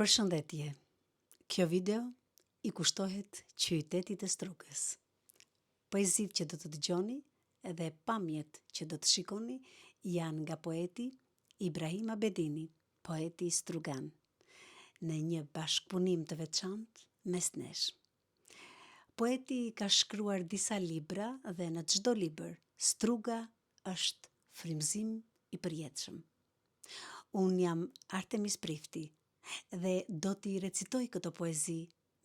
Përshëndetje. Kjo video i kushtohet qytetit të Strugës. Poezitë që do të dëgjoni dhe pamjet që do të shikoni janë nga poeti Ibrahim Abedini, poeti strugan, në një bashkëpunim të veçantë mes nesh. Poeti ka shkruar disa libra dhe në çdo libër Struga është frymëzim i përjetshëm. Unë jam Artemis Prifti dhe do t'i recitoj këto poezi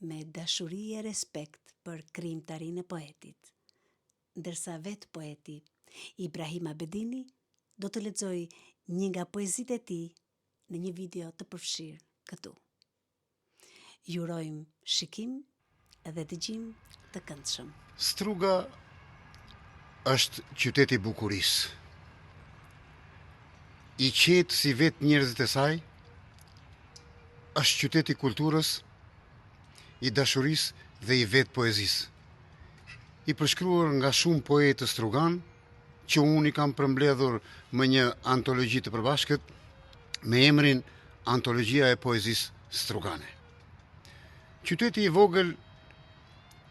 me dashuri e respekt për krijimtarinë e poetit. Ndërsa vetë poeti Ibrahim Abedini do të lexoj një nga poezitë e tij në një video të përfshirë këtu. Ju urojmë shikim dhe dëgjim të këndshëm. Struga është qyteti i bukurisë. I qetë si vetë njerëzit e saj, është qyteti i kulturës, i dashurisë dhe i vetë poezisë. I përshkruar nga shumë poetë strugan, që unë i kam përmbledhur më një antologji të përbashkët me emrin Antologjia e poezisë strugane. Qyteti i vogël,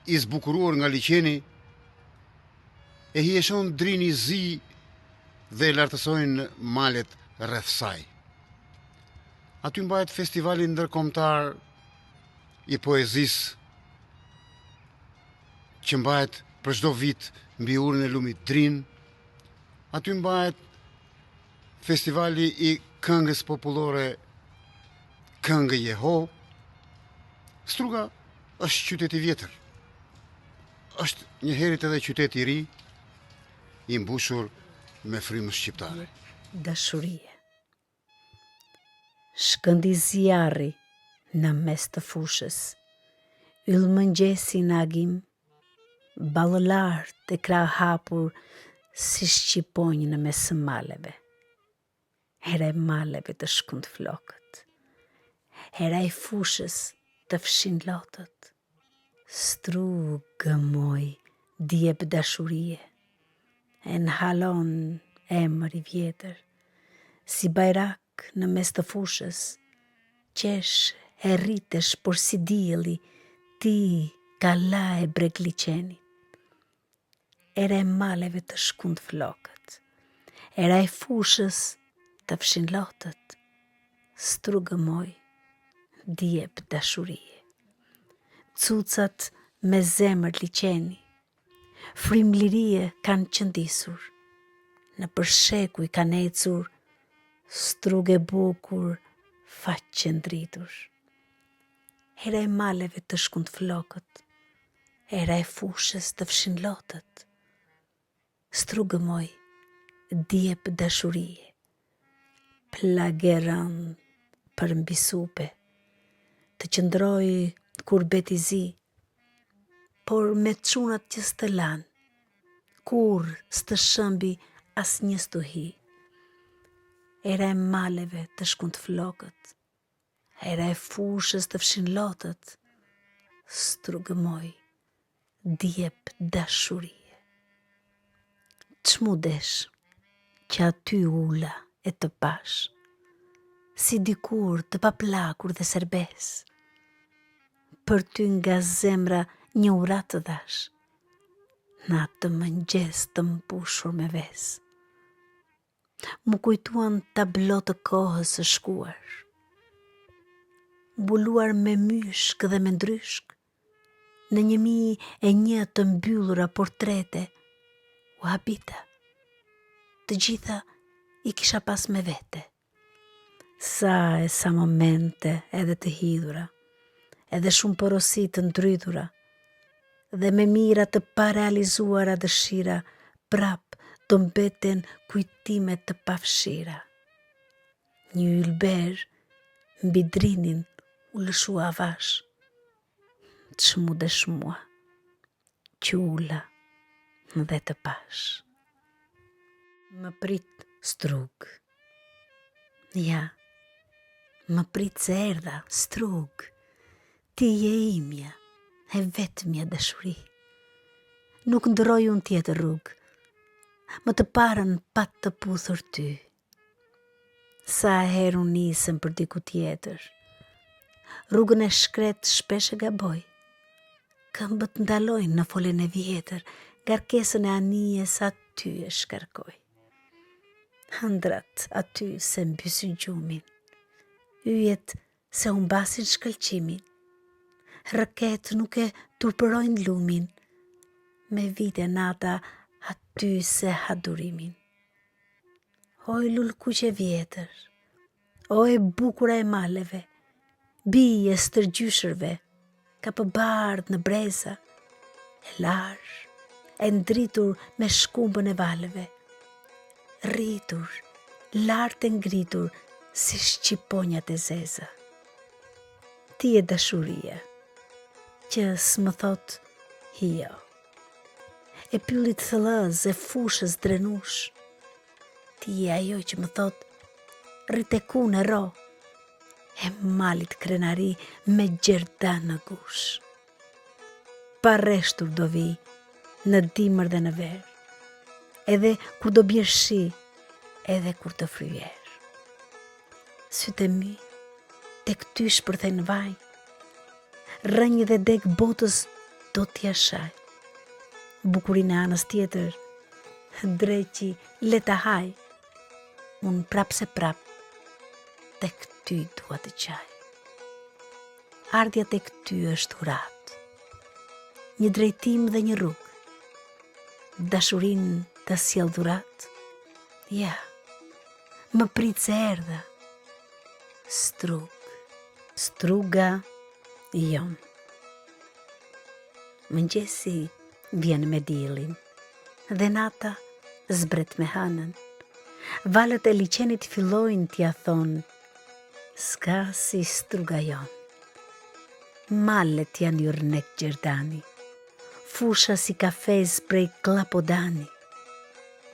i zbukuruar nga liqeni, e hieshon drini zi dhe e lartësojnë malet rreth saj. Aty mbahet festivali ndërkombëtar i poezisë që mbahet për çdo vit mbi urën e lumit Drin. Aty mbahet festivali i këngës popullore Këngë Jeho. Struga është qytet i vjetër. Është njëherët edhe qytet i ri, i mbushur me frymës shqiptare. Dashurie. Shkëndi zjarri në mes të fushës, yll mëngjesi në agim, ballëlart e krah hapur si shqiponjë në mes së maleve. Hera e maleve të shkund flokët, hera e fushës të fshin lotët. Strugë moj, djep dashurie, e nhalon emër i vjetër, si bajrak në mes të fushës, qesh e rritesh por si dielli, ti kalla e breg liqenit. Era e maleve të shkund flokët, era e fushës të fshin lotët. Strugë moj, djep dashurie. Cucat me zemër liqeni, frymëlirie kanë qëndisur, në përshekuj kanë ecur, strugë e bukur, faq qëndritur. Era e maleve të shkund flokët, era e fushës të fshin lotët. Strugë moj, djep dashurie, plageran për mbi supe, të qëndroj kur beti zi, por me çunat që s'të lan, kur s'të shëmbi as një stuhi. Era e maleve të shkund flokët, era e fushës të fshin lotët. Strugë moj, djep dashurie. Ç'mu desh që aty ula e të pash, si dikur të paplakur dhe serbes, për ty nga zemra një urat të dash, në atë mëngjes të mbushur me ves. Mu kujtuan tablo të kohës së shkuar, mbuluar me myshk dhe me ndryshk, në 1001 të mbyllura portrete, u habita, të gjitha i kisha pas me vete. Sa momente edhe të hidhura, edhe shumë porosi të ndrydhura, dhe me mira të parealizuara dëshira, prap të mbeten kujtimet të pafshira. Një ylber mbi drinin u lëshua avash. Ç'mu desh mua, që ula dhe të pash. Më prit strug. Ja, më prit se erdha strug. Ti je imja, e vetmja dashuri. Nuk ndroj unë tjetër rrugë, më të parën pat të puthur ty. Sa herë unë nisëm për diku tjetër, rrugën e shkret shpesh e gaboj. Këmbët ndalojnë në folën e vjetër, garkesën e anijes aty e shkarkoj. Hëndrat aty se mbysin gjumin, yjet se humbasin shkëlqimin, rëket nuk e turpërojnë lumin, me vite nata aty se hadurimin. Oj lulkuqe vjetër, oj bukura e maleve, bije stërgjyshërve, ka pëbardh në breza, e larë, e ndritur me shkumbën e valeve, rritur, lartë e ngritur, si shqiponjat e zeza. Ti e dashuria, që s'më thot jo, e pyllit thëllëz e fushës drenush, ti e ajo që më thot rriteku në ro, e malit krenari me gjerda në gush. Pa reshtur do vi në dimër dhe në verë, edhe kur do bjerë shi, edhe kur të fryer. Sytë e mi, tek ty shpërthejnë vaj, rënjë dhe dek botës do t'ja shaj. Bukurin e anës tjetër, dreqi leta haj, unë prap se prap, tek ty dua të qaj. Ardhja tek ty është urat, një drejtim dhe një rrugë, dashurin të sjell dhurat, ja, më prit se erdha, struga jon. Mëngjesi vjen me diellin, dhe nata zbret me hënën. Valët e liçenit fillojnë t'ja thonë, s'ka si struga jon. Malet janë jurnek gjerdani, fusha si kafez prej klapodani.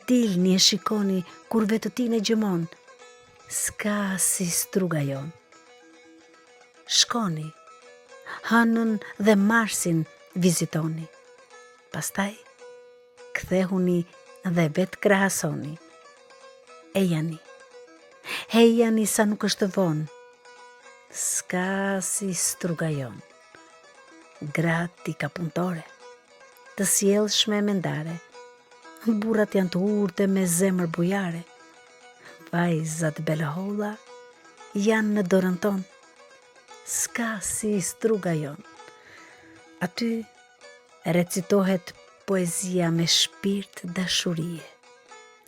Dilni e shikoni kur vetëtin e gjëmon, s'ka si struga jon. Shkoni, hënën dhe marsin vizitoni, pastaj kthehuni dhe vetë krahasoni. Ejani sa nuk është vonë, s'ka si struga jon. Gratë i ka punëtore, të sjellshme mendare, burrat janë të urtë me zemër bujare, vajzat beleholla janë në dorën tonë, s'ka si struga jon. Aty recitohet poezia me shpirt dashurie.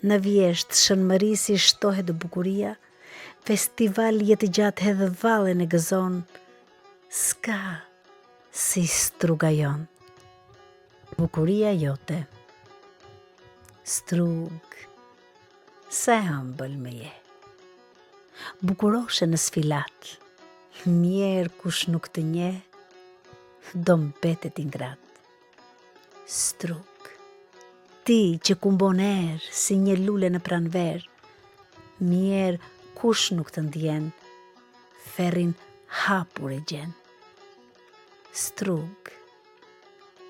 Në vjesht shënmëri si shtohet bukuria, festival jetë gjatë hedhë vallën e gëzon, s'ka si struga jon. Bukuria jote, strug, sa ëmbël më je. Bukuroshe në sfilat, mjerë kush nuk të nje, do mbetet ingrat. Strug, ti që kumbon erë si një lule në pranver, mjerë kush nuk të ndjen, ferrin hapur e gjen. Strug,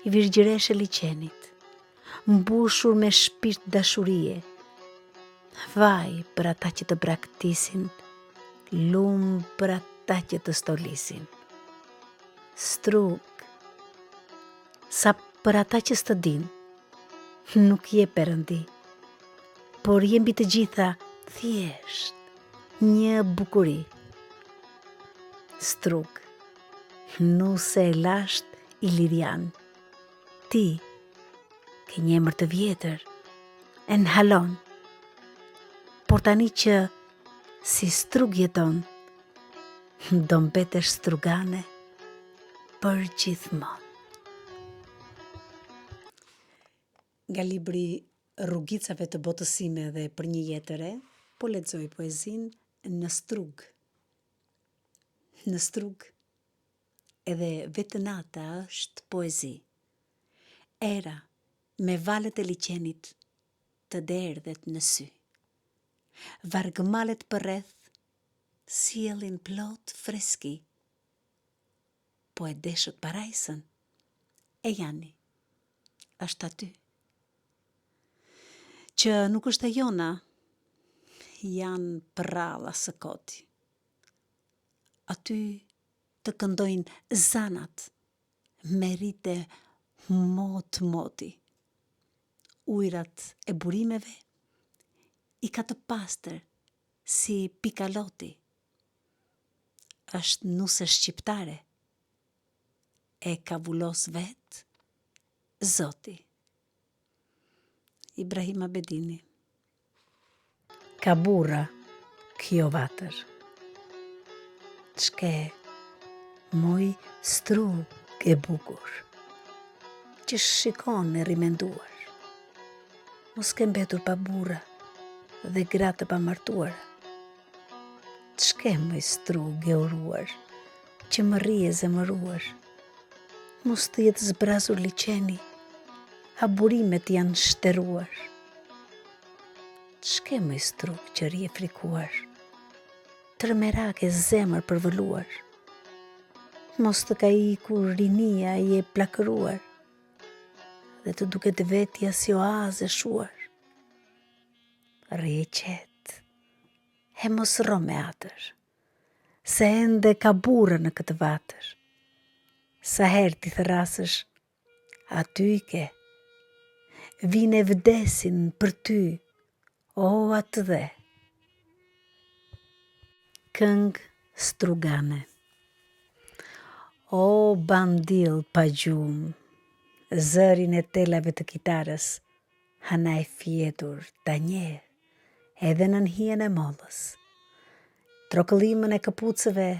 i virgjëreshe liçenit, mbushur me shpirt dashurie, vaj për ata që të braktisin, lum për ata që të stolisin. Strug, sa për ata që s'të din, nuk je perëndi, por je mbi të gjitha thjesht një bukuri. Strug, nuse e lasht ilirian, ti ke një emër të vjetër, e nhalon, por tani që si strug jeton, do mbetesh strugane për gjithmonë. Nga libri Rrugicave të botësime dhe për një jetë të re, po lexoj poezinë Në strug. Në strug, edhe vetë nata është poezi. Era me valët e liçenit të derdhet në sy. Vargëmalet përreth sjellin plot freski. Po e deshët parajsën, e jani, është aty. Që nuk është e jona, janë pralla së koti. Aty të këndojnë zanat me rite moti. Ujrat e burimeve i ka të pastër si pikaloti. Është nuse shqiptare, e ka vullos vetë Zoti. Ibrahim Abedini. Ka burra kjo vatër, çke moj strug e bukur, që shikon e rimenduar, mos ke mbetur pa burra dhe gratë pa martuar. Çke moj strug e uruar, që më rri e zemëruar, mos të jetë zbrazur liqeni, a burimet janë shteruar. Çke më struk që rje frikuar, tërmerak e zemër përvëluar, mos të ka ikur rinia i e plakëruar, dhe të duket vetja si oazë e shuar. Rje qetë, e mos ro me atër, se ende ka burë në këtë vatër. Sa herë ti thërasësh, aty i ke, vine vdesin për ty, o atë dhe. Këngë strugane. O bandil pa gjumë, zërin e telave të kitarës, hana e fjetur ta nje, edhe në nhien e mollës. Trokëllimën e këpucëve,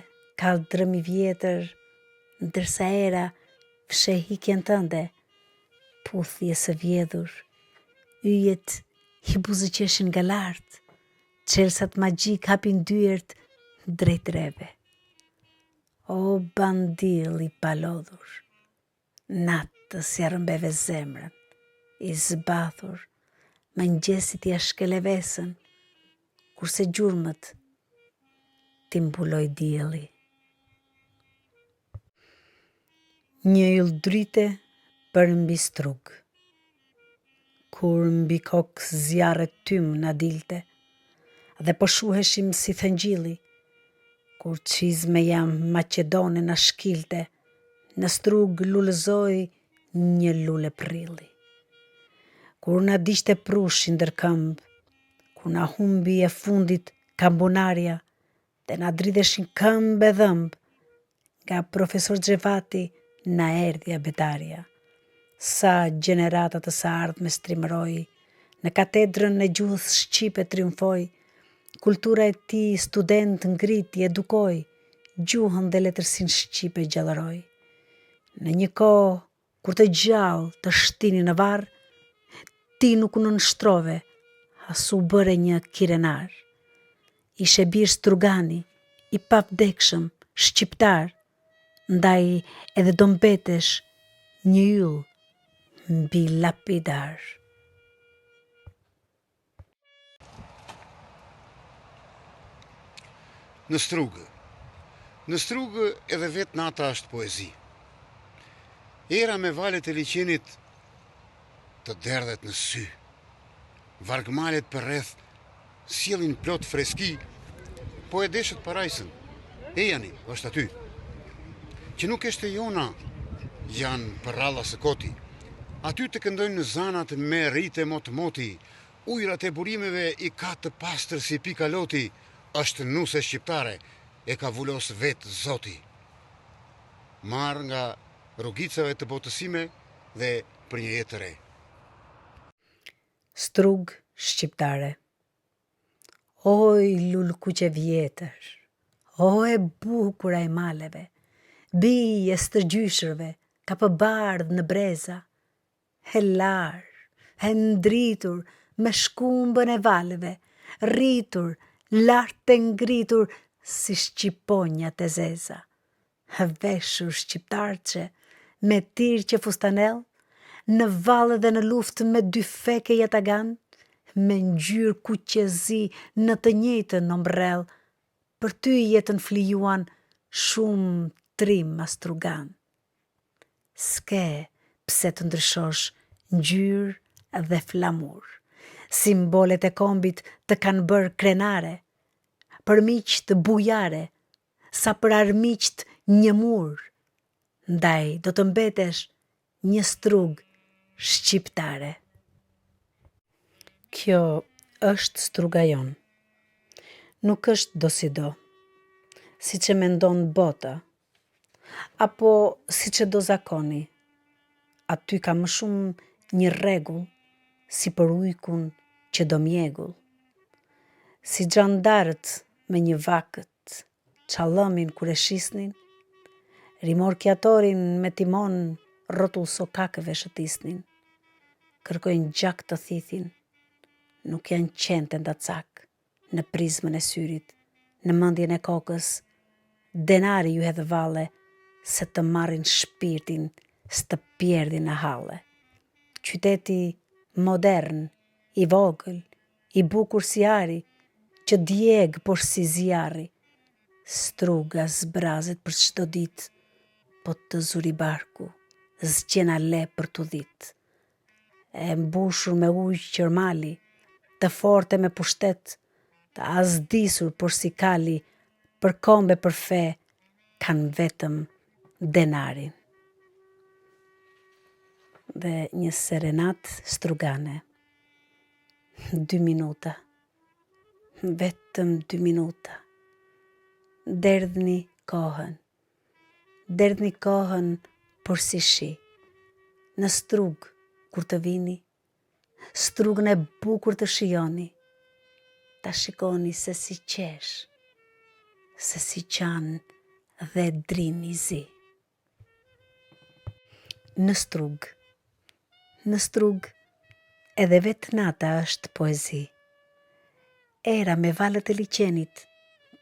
kaldrëm i vjetër, ndërsa era fshe hikjen tënde, puthje së vjedhur, yjet i buzëqeshin nga lartë, çelsat magjik hapin dyert drejt reve. O bandil i palodhur, natës ja rëmbeve zemrën, i zbathur, mëngjesit ja shkele vesën, kurse gjurmët ti mbuloj dielli. Një yll-dryte për mbi strug, kur mbi kokë zjarret tym na dilte, dhe po shuheshim si thëngjilli, kur çizme jam Maqedone na shkilte, në strug lulëzoi një lule prilli. Kur na diqte prushi ndër këmbë, kur na humbi e fundit kambunarja, dhe na dridheshin këmbë e dhëmbë, nga profesor Xhevati na erdhja betarja. Sa gjenerata të sa ardhme strimëroi, në katedrën e gjuhës shqipe triumfoi, kultura e tij student ngriti, edukoi, gjuhën dhe letërsinë shqipe gjallëroi. Në një kohë kur të gjallë të shtini në varr, ti nuk u nënshtrove, as u bëre një kirenar. Ishe bir strugani, i pavdekshëm, shqiptar, ndaj edhe do mbetesh një yll mbi lapidar. Në strugë edhe vetë nata është poezi. Era me valet e liqenit të derdhet në sy. Vargmalet për rreth sjellin plot freski, po e deshët parajsën. Ejani është aty. Që nuk eshte jona, janë për ralla së koti. Aty të këndojnë në zanat me rite moti, ujrat e burimeve i ka të pastër si pikaloti, është nuse shqiptare, e ka vullos vetë Zoti. Marr nga rrugicave të botësime dhe për një jetë të re. Strug shqiptare. Oj lulkuqe vjetër, o e bukura e maleve, bije stërgjyshërve, ka pëbardh në breza, e larë, e ndritur me shkumbën e valeve, rritur, lartë e ngritur si shqiponjat e zeza. Veshur shqiptarçe, me tirqe fustanel, në vallë dhe në luftë me dy feke jatagan, me ngjyrë kuqezi në të njëjtën ombrell, për ty jetën flijuan shumë trim astrugan. S'ke pse të ndryshosh ngjyrë dhe flamur. Simbolet e kombit të kanë bërë krenare, për miq të bujare, sa për armiqt një mur, ndaj do të mbetesh një strug shqiptare. Kjo është struga jonë. Nuk është do si do, si që mendon bota, apo si që do zakoni. Aty ka më shumë një rregull, si për ujkun që do mjegull. Si gjandarët me një vakët, çalëmin kur e shisnin, rimorkjatorin me timon rrotull sokakëve shëtisnin. Kërkojnë gjak të thithin, nuk janë qente ndacak, në prizmën e syrit, në mendjen e kokës, denari ju hedhë valle, se të marrin shpirtin, s'të pjerdin në halle. Qyteti modern, i vogël, i bukur si ari, që djeg por si zjarri, struga zbrazet për çdo ditë, po të zuri barku, zgjena le për t'u dhit. E mbushur me ujë qërmali, të forte me pushtet, të asdisur por si kali, për kombe për fe, kanë vetëm denarin. Dhe një serenat strugane. 2 minuta. Vetëm 2 minuta. Derdhni kohën. Derdhni kohën por si shi. Në strug, kur të vini, strugën e bukur të shijoni, ta shikoni se si qesh, se si qanë dhe drini zi. Në strug, edhe vetë nata është poezi. Era me valët e liqenit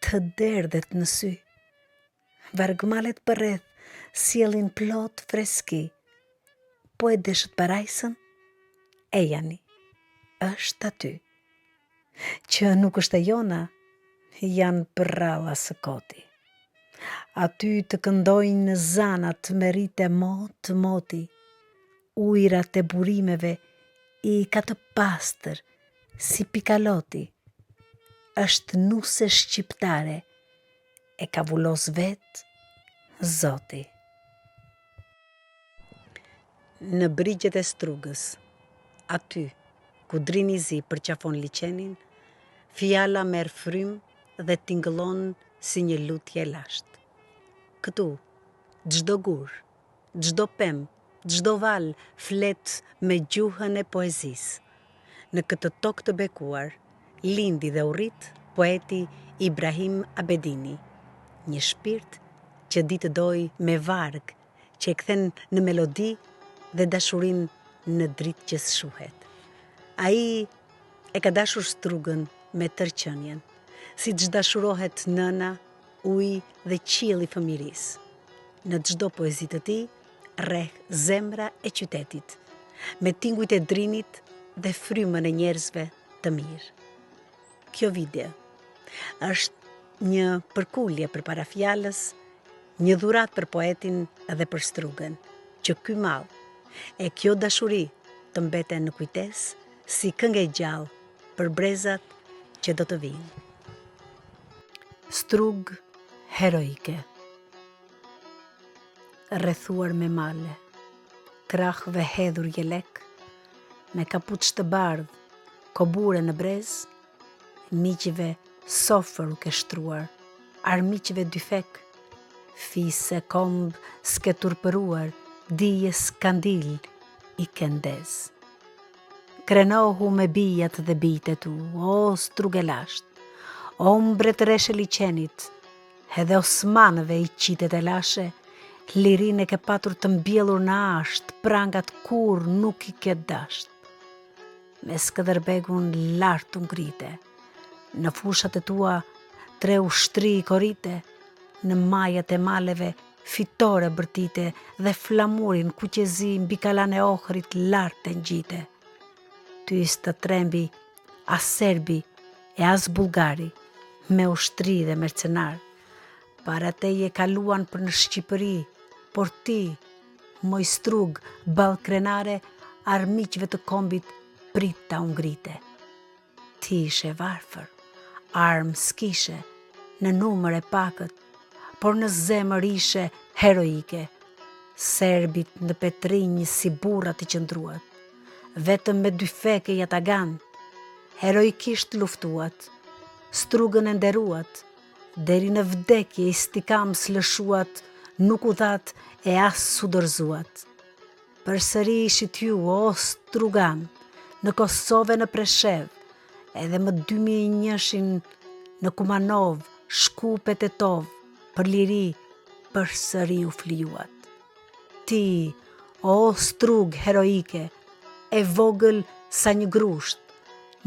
të derdhet në sy. Vargmalet përreth sjellin plot freski. Po e deshët parajsën? E jani, është aty. Që nuk është e jona, janë përralla së koti. Aty të këndojnë zanat me rite moti, ujrat e burimeve i ka të pastër, si pikaloti. Është nuse shqiptare, e ka vullos vetë, Zoti. Në brigjet e strugës, aty, ku drini zi përqafon liqenin, fjala merr frymë dhe tingëllon si një lutje lasht. Këtu, çdo gur, çdo pem, çdo val flet me gjuhën e poezisë. Në këtë tokë të bekuar, lindi dhe u rrit poeti Ibrahim Abedini, një shpirt që di të doj me varg, që e kthen në melodi dhe dashurin në dritë që shuhet. Ai e ka dashur strugën me tërqënjen, si që dashurohet nëna, uji dhe qielli i fëmirisë. Në çdo poezi të tij rreh zemra e qytetit, me tingujt e drinit dhe frymën e njerëzve të mirë. Kjo video është një përkulje përpara fjalës, një dhurat për poetin dhe për strugën, që ky mall e kjo dashuri të mbeten në kujtesë si këngë e gjallë për brezat që do të vinë. Strugë heroike. Rrethuar me male, krahëve hedhur jelek, me kapuç të bardhë, kobure në brez, miqive sofër u ke shtruar, armiqve dy fek, fise komb s'ke turpëruar, dije skandil i kendez. Krenohu me bijat dhe bijtë tu, o struge lasht, ombre të reshe liqenit, edhe osmanëve i qitet e lashe, lirin e ke patur të mbjellur në asht, prangat kur nuk i ke dasht. Me Skënderbegun lartë u ngrite, në fushat e tua 3 ushtri i korite, në majat e maleve fitore bërtite dhe flamurin kuqezi mbi kalan e ohrit lartë e ngjite. Ty s'të trembi as serbi e as bulgari, me ushtri dhe mercenar. Para teje kaluan për në Shqipëri, por ti, moj strug, ballkrenare, armiqve të kombit prita u ngrite. Ti ishe varfër, armë s'kishe, në numër e pakët, por në zemër ishe heroike. Serbit në Petrinj si burra të qëndruat, vetëm me dy feke jatagan, heroikisht luftuat, strugën e nderuat, deri në vdekje istikam slëshuat, nuk u that e as su dorzuat. Përsëri ishit ju, o strugan, në Kosovë në Preshev, edhe më 2001 në Kumanov, Shkupet e Tov, për liri, përsëri u flijuat. Ti, o strug heroike, e vogël sa një grusht,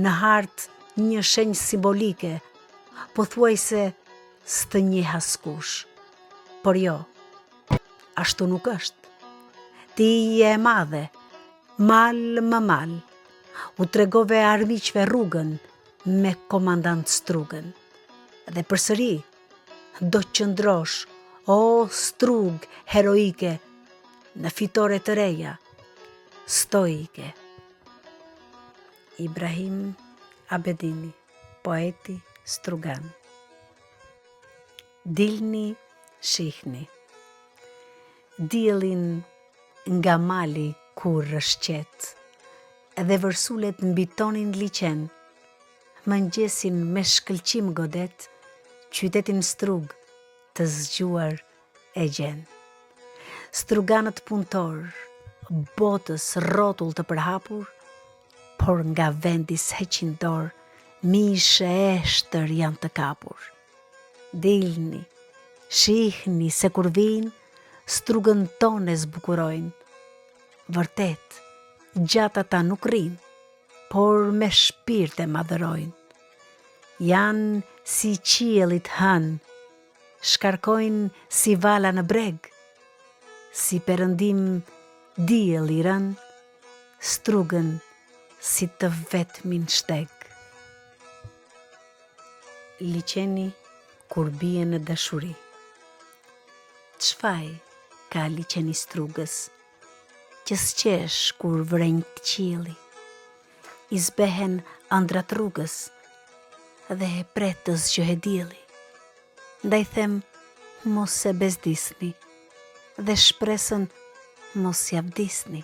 në hartë një shenjë simbolike, po thuaj se s'të njeh askush. Por jo, ashtu nuk është. Ti je e madhe, mal më mal, u tregove armiqve rrugën me komandant strugën. Dhe përsëri, do qëndrosh, o strug heroike, në fitore të reja, stoike. Ibrahim Abedini, poeti strugan. Dilni, shihni. Diellin nga mali kur rëshqet, edhe vërsulet mbitonin liqen, mëngjesin me shkëlqim godet, qytetin strug të zgjuar e gjen. Struganët punëtor, botës rrotull të përhapur, por nga vendi s'heqin dorë, mishe eshtër janë të kapur. Dilni, shihni se kur vinë, strugën tonë zbukurojnë. Vërtet, gjatë ata nuk rinë, por me shpirt e madhërojnë. Janë si qiellit hënë, shkarkojnë si vala në breg, si perëndim diell i rënë, strugën si të vetmin shteg. Liqeni kur bie në dashuri. Çfaj ka liqeni strugës, që s'qesh kur vrenjë të qielli, i zbehen ëndrat rrugës, dhe pretës që he dielli. Ndaj them, mos se bezdisni, dhe shpresën mos javdisni.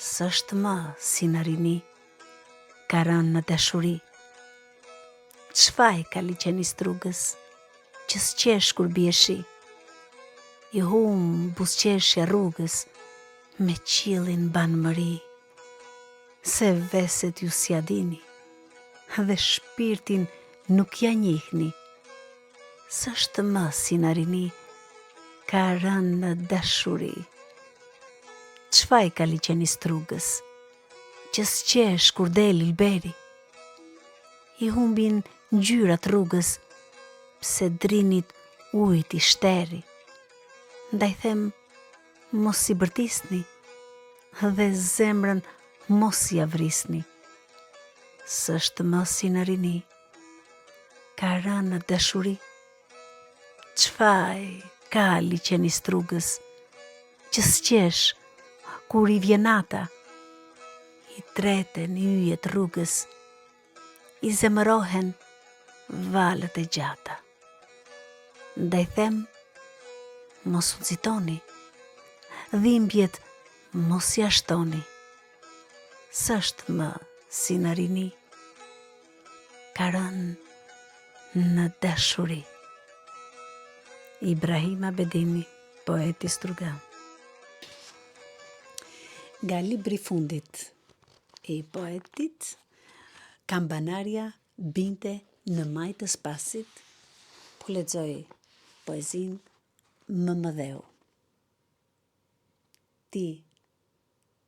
S'është më si në rini, ka rënë në dashuri. Çfaj ka liqeni strugës, që s'qesh kur bie shi, i hum buzëqeshja rrugës, me qiellin ban mëri, se veset ju s'ja dini, dhe shpirtin nuk ja njihni. S'është më si në rini, ka rënë në dashuri. Çfaj ka liqeni strugës, që s'qesh kur del ilberi, i humbin ngjyrat rrugës, pse drinit ujt i shteri. Ndaj them, mos i bërtisni, dhe zemrën mos i avrisni. S'është më si në rini, ka rënë në dashuri. Çfaj ka liqeni strugës, që s'qesh kur i vjen nata, i treten yjet rrugës, i zemërohen valët e gjata. Ndaj them, mos u nxitoni, dhimbjet mos ja shtoni. S'është më si në rini, ka rënë në dashuri. Ibrahim Abedini, poeti strugan. Nga libri fundit i poetit, Kambanarja binte në maj të spasit, po lexoj poezin Mëmëdheu. Ti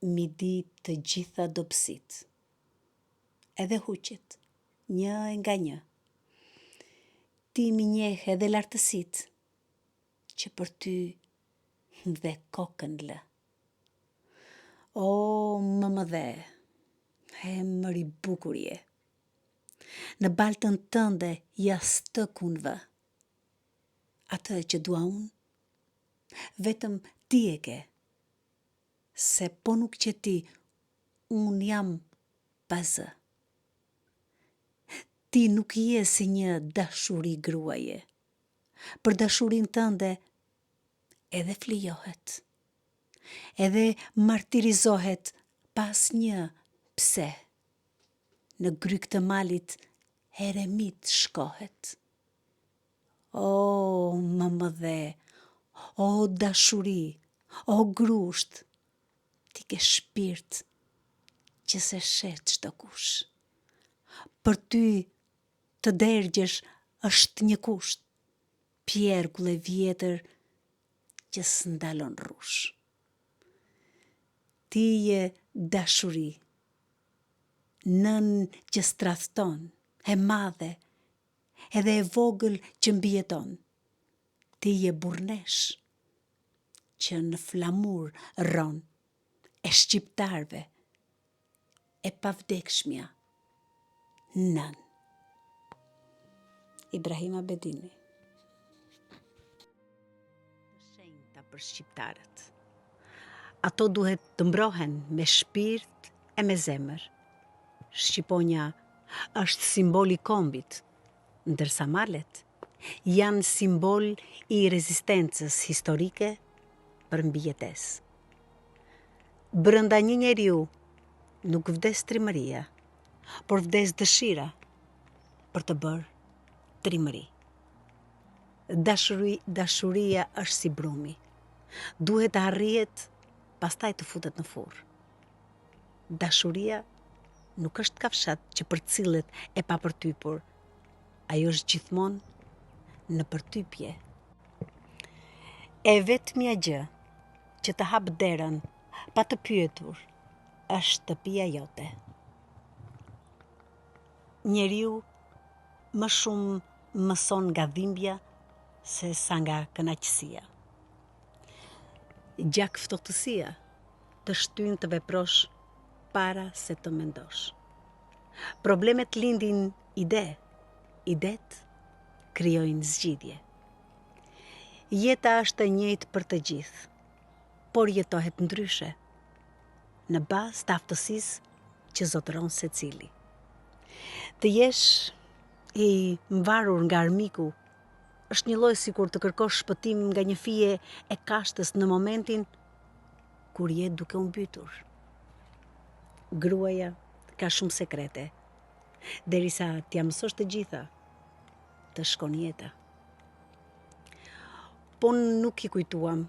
mi di të gjitha dobësit, edhe huqet, një nga një. Ti mi njeh edhe lartësit, që për ty dhe kokën lë. O, Mëmëdhe, emër i bukur je. Në baltën tënde jas të kunvë. Atë që dua unë, vetëm ti e ke. Se po nuk që ti, unë jam pazë. Ti nuk je si një dashuri gruaje, për dashurin tënde, edhe flijohet, edhe martirizohet pas një pse. Në gryk të malit, eremit shkohet. O, më dhe, o dashuri, o grusht, ti ke shpirt që se shet çdo kush. Për ty të dergjesh është një kusht, pjergull e vjetër që s'ndalon rrush. Ti je dashuri, nën që stradhton, e madhe, edhe e vogël që mbijeton. Ti je burnesh, që në flamur rron, e shqiptarve, e pavdekshmja, nën. Ibrahim Abedini. Shenjta për shqiptarët. Ato duhet të mbrohen me shpirt e me zemër. Shqiponja është simbol i kombit, ndërsa malet janë simbol i rezistencës historike për mbijetesë. Brënda një njeriu nuk vdes trimëria, por vdes dëshira për të bërë trimëri. Dashuria është si brumi. Duhet të arrihet, pastaj të futet në furrë. Dashuria nuk është kafshat që përcillet e papërtypur. Ajo është gjithmonë në përtypje. E vetmja gjë që të hap derën pa të pyetur është shtëpia jote. Njeriu më shumë mëson nga dhimbja se sa nga kënaqësia. Gjak ftohtësia të shtyn të veprosh para se të mendosh. Problemet lindin idet krijojnë zgjidhje. Jeta është e njëjtë për të gjithë, por jetohet ndryshe, në bazë të aftësisë që zotëron secili. Të jesh i mvarur nga armiku është një lloj sikur të kërkosh shpëtim nga një fije e kashtës në momentin kur je duke u mbytur. Gruaja ka shumë sekrete, derisa t'ia mësosh të gjitha, të shkon jeta. Po nuk i kujtuam,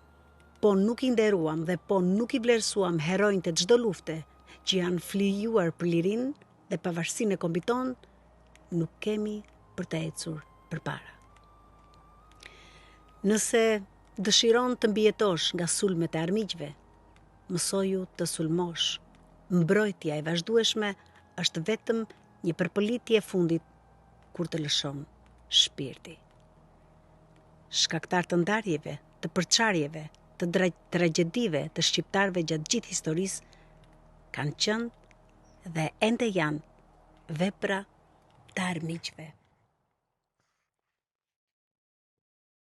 po nuk i nderuam dhe po nuk i vlerësuam heronjtë të çdo lufte që janë flijuar për lirinë dhe pavarësinë e kombit ton, nuk kemi për të ecur përpara. Nëse dëshiron të mbijetosh nga sulmet e armiqve, mësoju të sulmosh. Mbrojtja e vazhdueshme është vetëm një përpëlitje e fundit kur të lëshon shpirti. Shkaktar të ndarjeve, të përçarjeve, të tragjedive të shqiptarëve gjatë gjithë historisë kanë qenë dhe ende janë vepra të armiqve.